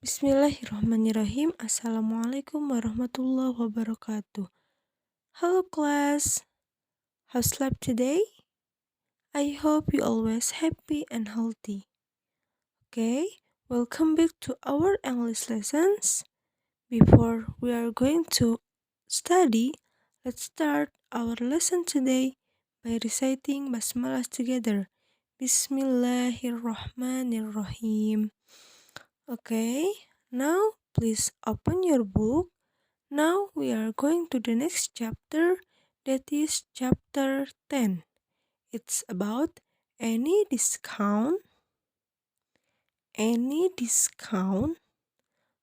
Bismillahirrahmanirrahim. Assalamualaikum warahmatullahi wabarakatuh. Hello class, how's slept today? I hope you always happy and healthy. Okay, welcome back to our English lessons. Before we are going to study, let's start our lesson today by reciting basmalah together. Bismillahirrahmanirrahim. Okay, now please open your book. Now we are going to the next chapter, that is chapter 10. It's about any discount. Any discount.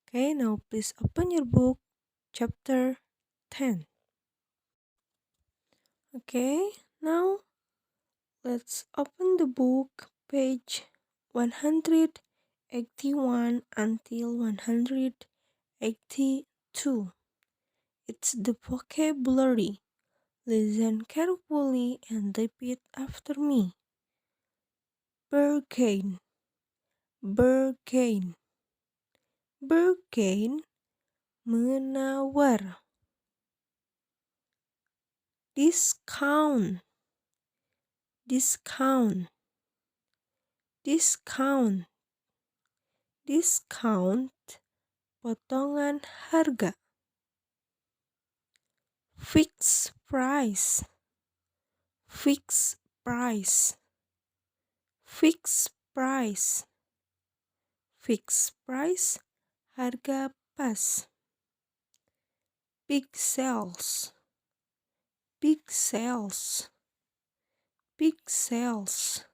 Okay, now please open your book, chapter 10. Okay, now let's open the book, page 181 until 182. It's the vocabulary. Listen carefully and repeat after me. Bargain, bargain, bargain, menawar. Discount, discount, discount, discount, potongan harga. Fixed price, fixed price, fixed price, fixed price, harga pas. Big sales, big sales, big sales,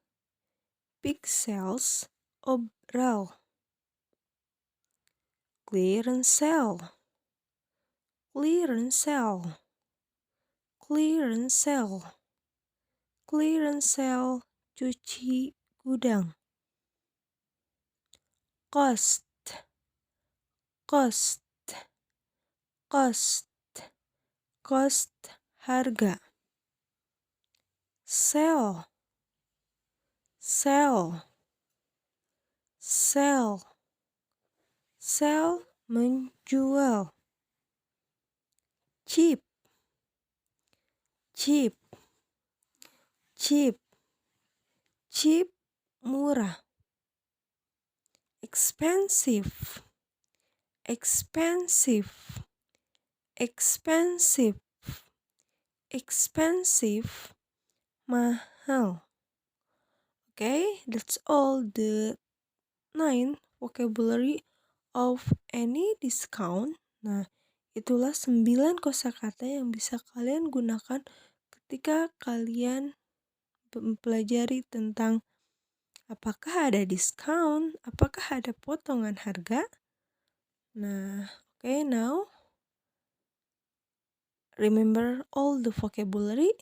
big sales, obral. Clearance sale, clearance sale, clearance sale, clearance sale, cuci gudang. Cost, cost, cost, cost, harga. Sell, sell, sell, sell, menjual. Cheap, cheap, cheap, cheap, murah. Expensive, expensive, expensive, expensive, mahal. Okay, that's all the 9 vocabulary of any discount. Nah, itulah 9 kosakata yang bisa kalian gunakan ketika kalian mempelajari tentang apakah ada diskon, apakah ada potongan harga. Nah, okay, now remember all the vocabulary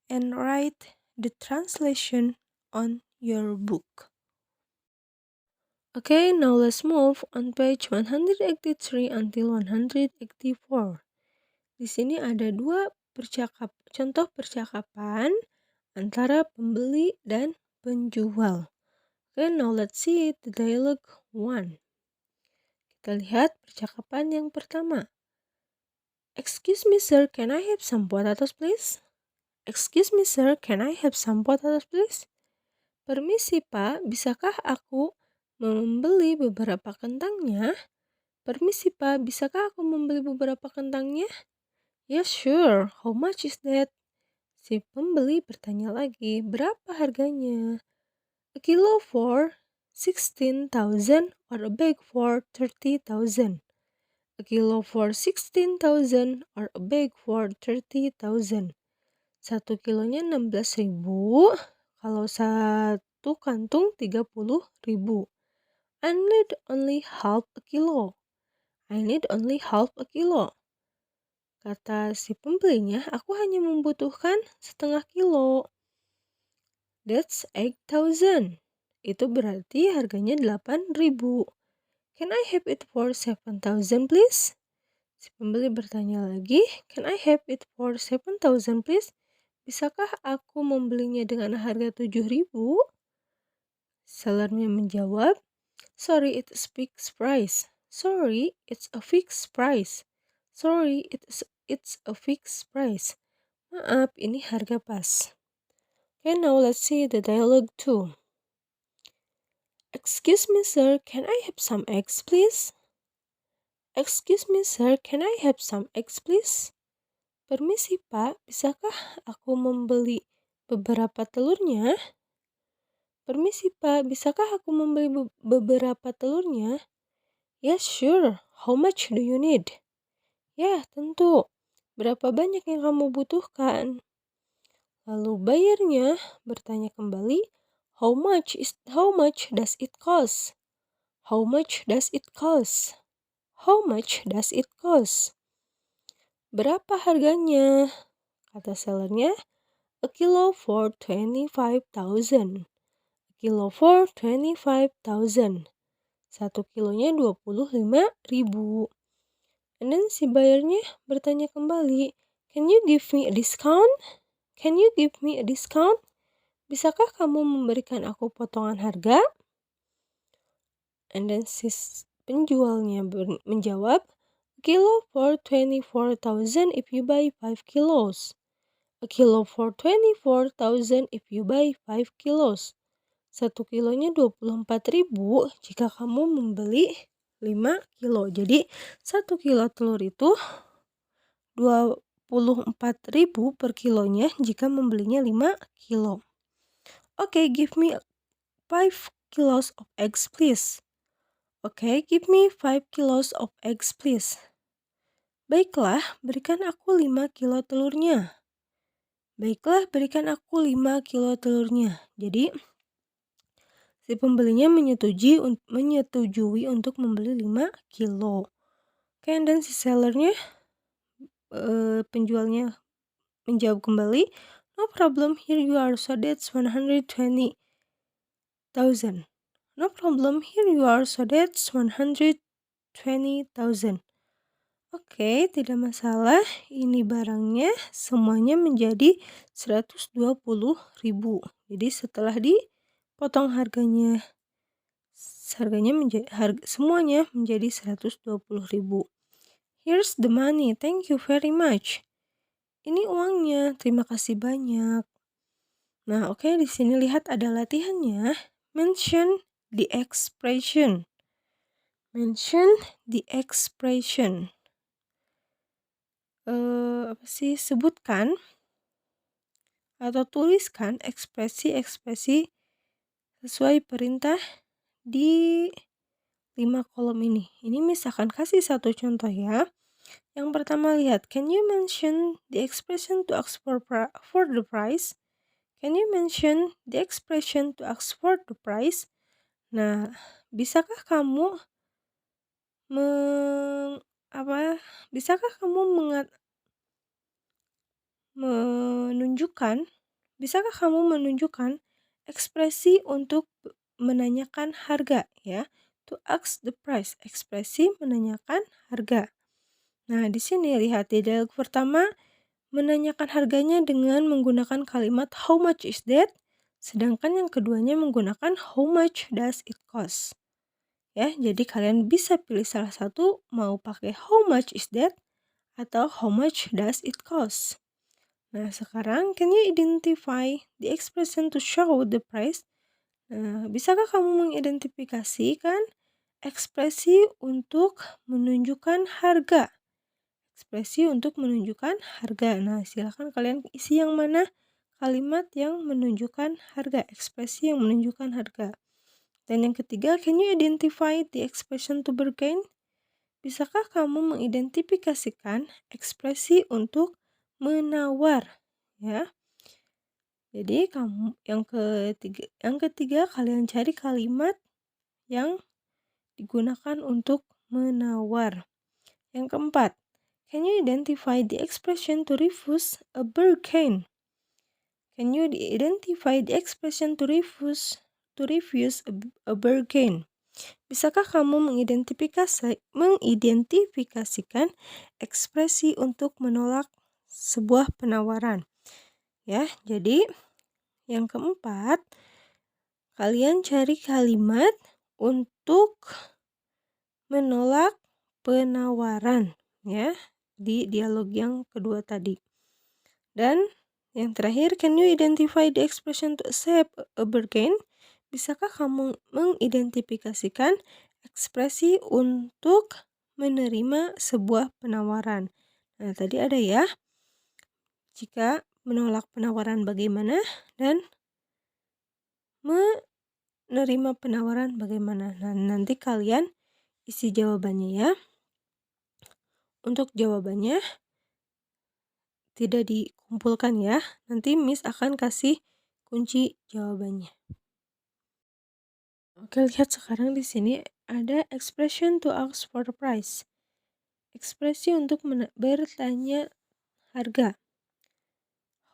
and write the translation on your book. Okay, now let's move on page 183 until 184. Di sini ada dua contoh percakapan antara pembeli dan penjual. Okay, now let's see the dialogue 1. Kita lihat percakapan yang pertama. Excuse me sir, can I have some potatoes please? Excuse me sir, can I have some potatoes please? Permisi pak, bisakah aku membeli beberapa kentangnya? Permisi pak, bisakah aku membeli beberapa kentangnya? Yes, sure. How much is that? Si pembeli bertanya lagi, berapa harganya? A kilo for 16,000 or a bag for 30,000? A kilo for 16,000 or a bag for 30,000? 1 kilonya 16.000, kalau satu kantung 30.000. I need only half a kilo. I need only half a kilo. Kata si pembelinya, aku hanya membutuhkan setengah kilo. That's 8,000. Itu berarti harganya 8.000. Can I have it for 7,000 please? Si pembeli bertanya lagi, can I have it for 7,000 please? Bisakah aku membelinya dengan harga 7.000? Sellernya menjawab, Sorry, it's fixed price. Sorry, it's a fixed price. Sorry, it's a fixed price. Maaf, ini harga pas. Okay, now let's see the dialogue 2. Excuse me, sir, can I have some eggs, please? Excuse me, sir, can I have some eggs, please? Permisi, Pak, bisakah aku membeli beberapa telurnya? Permisi, Pak, bisakah aku membeli beberapa telurnya? Yes, sure. How much do you need? Ya, tentu. Berapa banyak yang kamu butuhkan? Lalu bayarnya bertanya kembali, how much does it cost? How much does it cost? How much does it cost? Berapa harganya? Kata sellernya, a kilo for 25,000. A kilo for 25,000. 1 kilonya 25.000. And then si bayarnya bertanya kembali, can you give me a discount? Can you give me a discount? Bisakah kamu memberikan aku potongan harga? And then si penjualnya menjawab, a kilo for 24,000 if you buy 5 kilos. A kilo for 24,000 if you buy 5 kilos. 1 kilonya 24.000 jika kamu membeli 5 kilo. Jadi 1 kilo telur itu 24.000 per kilonya jika membelinya 5 kilo. Okay, give me 5 kilos of eggs, please. Okay, give me 5 kilos of eggs, please. Baiklah, berikan aku 5 kilo telurnya. Baiklah, berikan aku 5 kilo telurnya. Jadi, si pembelinya menyetujui untuk membeli 5 kilo. Okay, dan si sellernya, penjualnya menjawab kembali, no problem, here you are, so that's 120,000. No problem, here you are, so that's 120,000. Oke, tidak masalah, ini barangnya semuanya menjadi 120.000. Jadi setelah dipotong harganya semuanya menjadi 120.000. Here's the money, thank you very much. Ini uangnya, terima kasih banyak. Nah, oke, di sini lihat ada latihannya. Mention the expression. Mention the expression. Sebutkan atau tuliskan ekspresi-ekspresi sesuai perintah di 5 kolom ini. Ini misalkan kasih satu contoh ya. Yang pertama lihat, can you mention the expression to ask for the price? Can you mention the expression to ask for the price? Nah, bisakah kamu menunjukkan ekspresi untuk menanyakan harga ya. To ask the price, ekspresi menanyakan harga. Nah, di sini lihat di dialog pertama menanyakan harganya dengan menggunakan kalimat how much is that? Sedangkan yang keduanya menggunakan how much does it cost? Ya, jadi kalian bisa pilih salah satu, mau pakai how much is that atau how much does it cost. Nah, sekarang can you identify the expression to show the price? Nah, bisakah kamu mengidentifikasikan ekspresi untuk menunjukkan harga? Ekspresi untuk menunjukkan harga. Nah, silakan kalian isi yang mana kalimat yang menunjukkan harga, ekspresi yang menunjukkan harga. Dan yang ketiga, can you identify the expression to bargain? Bisakah kamu mengidentifikasikan ekspresi untuk menawar? Ya. Jadi yang ketiga kalian cari kalimat yang digunakan untuk menawar. Yang keempat, can you identify the expression to refuse a bargain? Can you identify the expression to refuse a bargain? Bisakah kamu mengidentifikasikan ekspresi untuk menolak sebuah penawaran? Ya, jadi yang keempat, kalian cari kalimat untuk menolak penawaran, ya, di dialog yang kedua tadi. Dan yang terakhir, can you identify the expression to accept a bargain? Bisakah kamu mengidentifikasikan ekspresi untuk menerima sebuah penawaran? Nah, tadi ada ya, jika menolak penawaran bagaimana dan menerima penawaran bagaimana. Nah, nanti kalian isi jawabannya ya. Untuk jawabannya tidak dikumpulkan ya. Nanti Miss akan kasih kunci jawabannya. Oke, lihat sekarang di sini ada expression to ask for the price. Ekspresi untuk bertanya harga.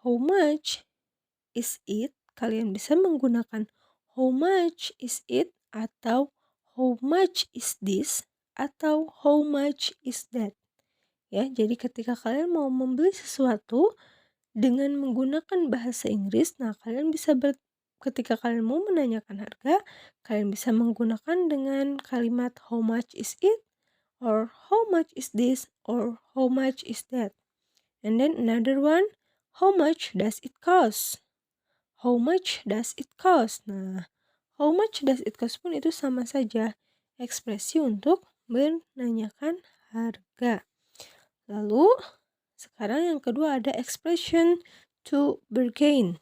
How much is it? Kalian bisa menggunakan how much is it atau how much is this atau how much is that. Ya, jadi ketika kalian mau membeli sesuatu dengan menggunakan bahasa Inggris, nah kalian bisa ketika kalian mau menanyakan harga, kalian bisa menggunakan dengan kalimat how much is it or how much is this or how much is that. And then another one, how much does it cost? How much does it cost? Nah, how much does it cost pun itu sama saja, ekspresi untuk menanyakan harga. Lalu sekarang yang kedua ada expression to bargain.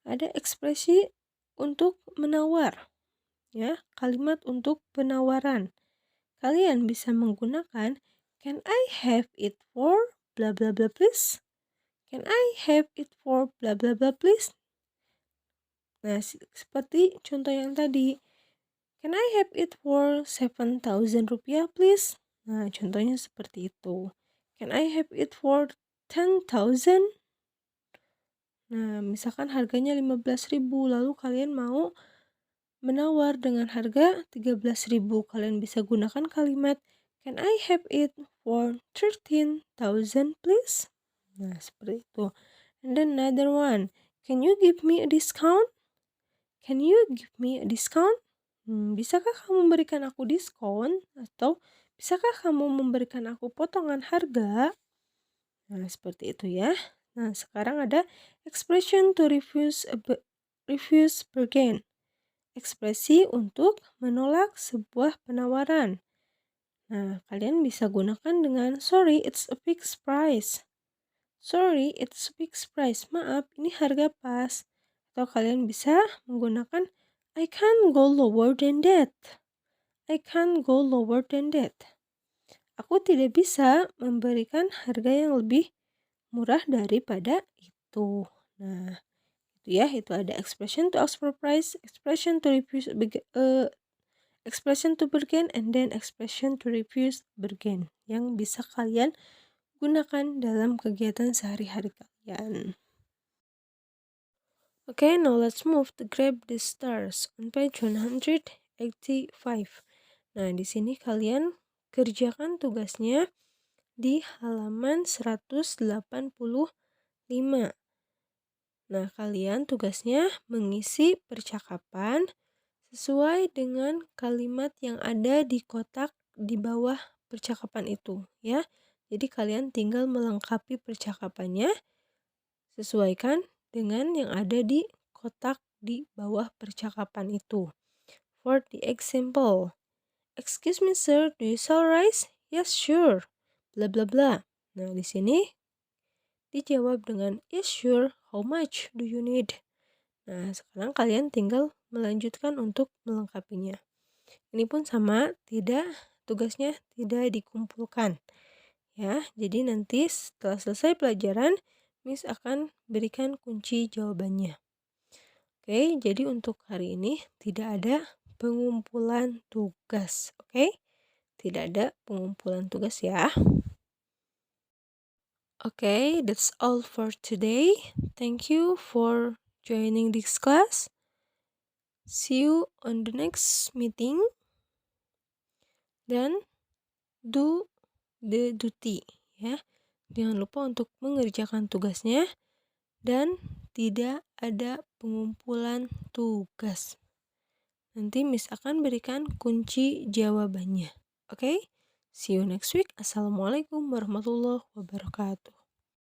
Ada ekspresi untuk menawar, ya, kalimat untuk penawaran. Kalian bisa menggunakan can I have it for bla bla bla please? Can I have it for bla bla bla please? Nah, seperti contoh yang tadi. Can I have it for 7,000 rupiah please? Nah, contohnya seperti itu. Can I have it for 10,000? Nah, misalkan harganya 15.000, lalu kalian mau menawar dengan harga 13.000. Kalian bisa gunakan kalimat can I have it for 13,000 please? Nah, seperti itu. And then another one, can you give me a discount? Can you give me a discount? Bisakah kamu memberikan aku diskon? Atau bisakah kamu memberikan aku potongan harga? Nah, seperti itu ya. Nah, sekarang ada expression to refuse bargain. Ekspresi untuk menolak sebuah penawaran. Nah, kalian bisa gunakan dengan sorry, it's a fixed price. Sorry, it's a fixed price. Maaf, ini harga pas. Atau kalian bisa menggunakan I can't go lower than that. I can't go lower than that. Aku tidak bisa memberikan harga yang lebih murah daripada itu. Nah, itu ya, itu ada expression to ask for price, expression to refuse, expression to bargain, and then expression to refuse bargain yang bisa kalian gunakan dalam kegiatan sehari-hari kalian. Okay, now let's move to grab the stars on page 185. Nah, di sini kalian kerjakan tugasnya di halaman 185. Nah, kalian tugasnya mengisi percakapan sesuai dengan kalimat yang ada di kotak di bawah percakapan itu, ya. Jadi kalian tinggal melengkapi percakapannya, sesuaikan dengan yang ada di kotak di bawah percakapan itu. For the example, excuse me sir, do you sell rice? Yes, sure. Bla bla bla. Nah, di sini dijawab dengan yes, sure. How much do you need? Nah, sekarang kalian tinggal melanjutkan untuk melengkapinya. Ini pun sama, tugasnya tidak dikumpulkan. Ya, jadi nanti setelah selesai pelajaran, Miss akan berikan kunci jawabannya. Oke, jadi untuk hari ini tidak ada pengumpulan tugas. Oke, tidak ada pengumpulan tugas ya. Oke, that's all for today. Thank you for joining this class. See you on the next meeting. Dan do the duty ya. Jangan lupa untuk mengerjakan tugasnya dan tidak ada pengumpulan tugas. Nanti Miss akan berikan kunci jawabannya. Oke? See you next week. Assalamualaikum warahmatullahi wabarakatuh.